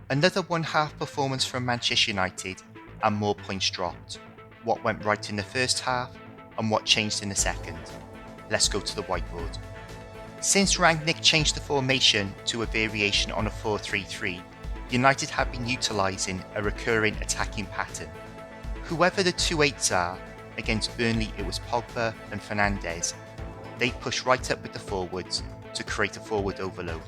Another one-half performance from Manchester United and more points dropped. What went right in the first half and what changed in the second? Let's go to the whiteboard. Since Rangnick changed the formation to a variation on a 4-3-3, United have been utilising a recurring attacking pattern. Whoever the two eights are, against Burnley it was Pogba and Fernandes, they push right up with the forwards to create a forward overload.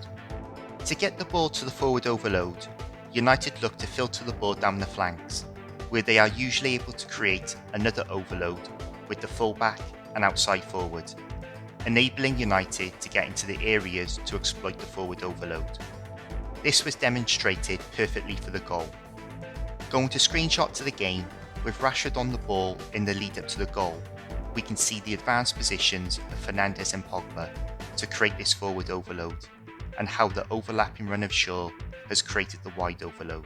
To get the ball to the forward overload, United look to filter the ball down the flanks, where they are usually able to create another overload with the fullback and outside forward, enabling United to get into the areas to exploit the forward overload. This was demonstrated perfectly for the goal. Going to screenshot to the game, with Rashford on the ball in the lead up to the goal, we can see the advanced positions of Fernandes and Pogba to create this forward overload, and how the overlapping run of Shaw has created the wide overload.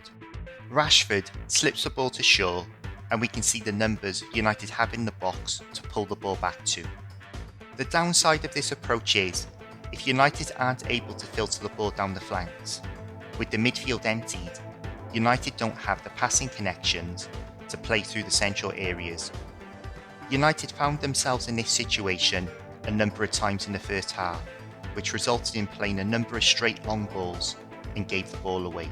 Rashford slips the ball to Shaw, and we can see the numbers United have in the box to pull the ball back to. The downside of this approach is, if United aren't able to filter the ball down the flanks, with the midfield emptied, United don't have the passing connections to play through the central areas. United found themselves in this situation a number of times in the first half, which resulted in playing a number of straight long balls and gave the ball away.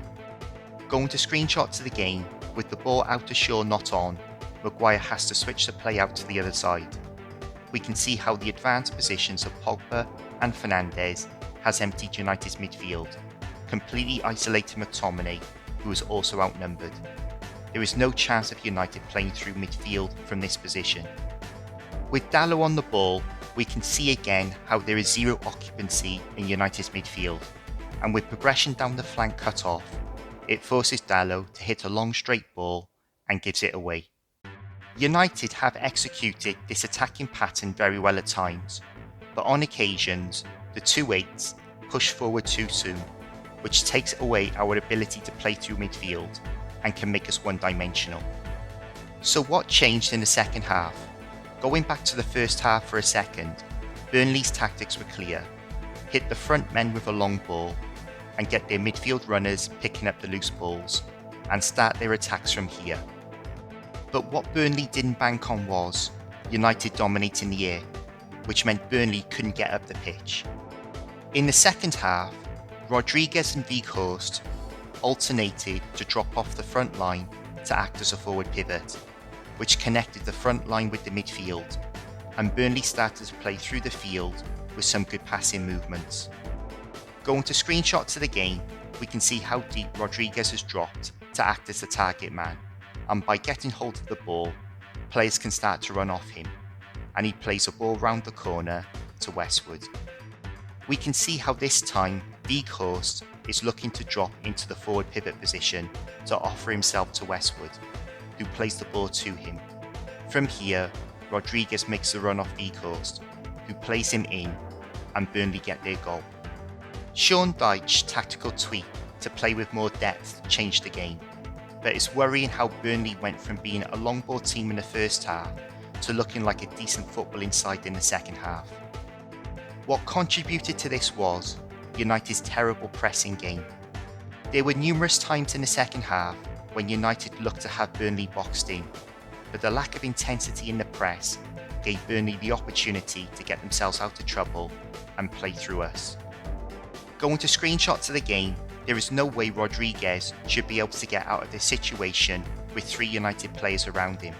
Going to screenshot to the game, with the ball out to Shaw not on, Maguire has to switch the play out to the other side. We can see how the advanced positions of Pogba and Fernandes has emptied United's midfield, completely isolating McTominay, who is also outnumbered. There is no chance of United playing through midfield from this position. With Dalot on the ball, we can see again how there is zero occupancy in United's midfield, and with progression down the flank cut off, it forces Dalot to hit a long straight ball and gives it away. United have executed this attacking pattern very well at times, but on occasions, the two eights push forward too soon, which takes away our ability to play through midfield and can make us one-dimensional. So what changed in the second half? Going back to the first half for a second, Burnley's tactics were clear: hit the front men with a long ball and get their midfield runners picking up the loose balls and start their attacks from here. But what Burnley didn't bank on was United dominating the air, which meant Burnley couldn't get up the pitch. In the second half, Rodriguez and Weghorst alternated to drop off the front line to act as a forward pivot, which connected the front line with the midfield, and Burnley started to play through the field with some good passing movements. Going to screenshot to the game, we can see how deep Rodriguez has dropped to act as the target man, and by getting hold of the ball, players can start to run off him, and he plays a ball round the corner to Westwood. We can see how this time Weghorst is looking to drop into the forward pivot position to offer himself to Westwood, who plays the ball to him. From here, Rodriguez makes the run off Weghorst, who plays him in, and Burnley get their goal. Sean Dyche's tactical tweak to play with more depth changed the game, but it's worrying how Burnley went from being a long ball team in the first half to looking like a decent footballing side in the second half. What contributed to this was United's terrible pressing game. There were numerous times in the second half when United looked to have Burnley boxed in, but the lack of intensity in the press gave Burnley the opportunity to get themselves out of trouble and play through us. Going to screenshot to the game, there is no way Rodriguez should be able to get out of this situation with three United players around him.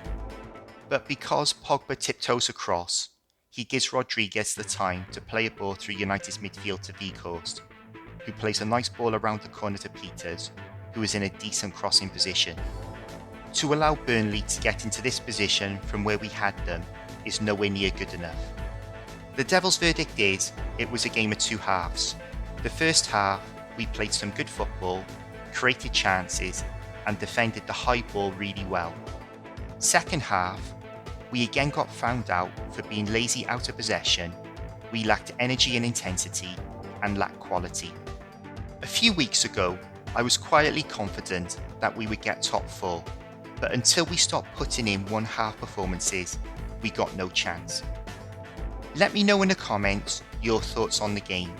But because Pogba tiptoes across, he gives Rodriguez the time to play a ball through United's midfield to Weghorst, who plays a nice ball around the corner to Peters, who is in a decent crossing position. To allow Burnley to get into this position from where we had them is nowhere near good enough. The Devils' verdict is, it was a game of two halves. The first half, we played some good football, created chances, and defended the high ball really well. Second half, we again got found out for being lazy out of possession, we lacked energy and intensity, and lacked quality. A few weeks ago, I was quietly confident that we would get top four, but until we stopped putting in one-half performances, we got no chance. Let me know in the comments your thoughts on the game.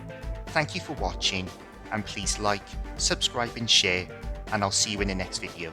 Thank you for watching, and please like, subscribe and share and I'll see you in the next video.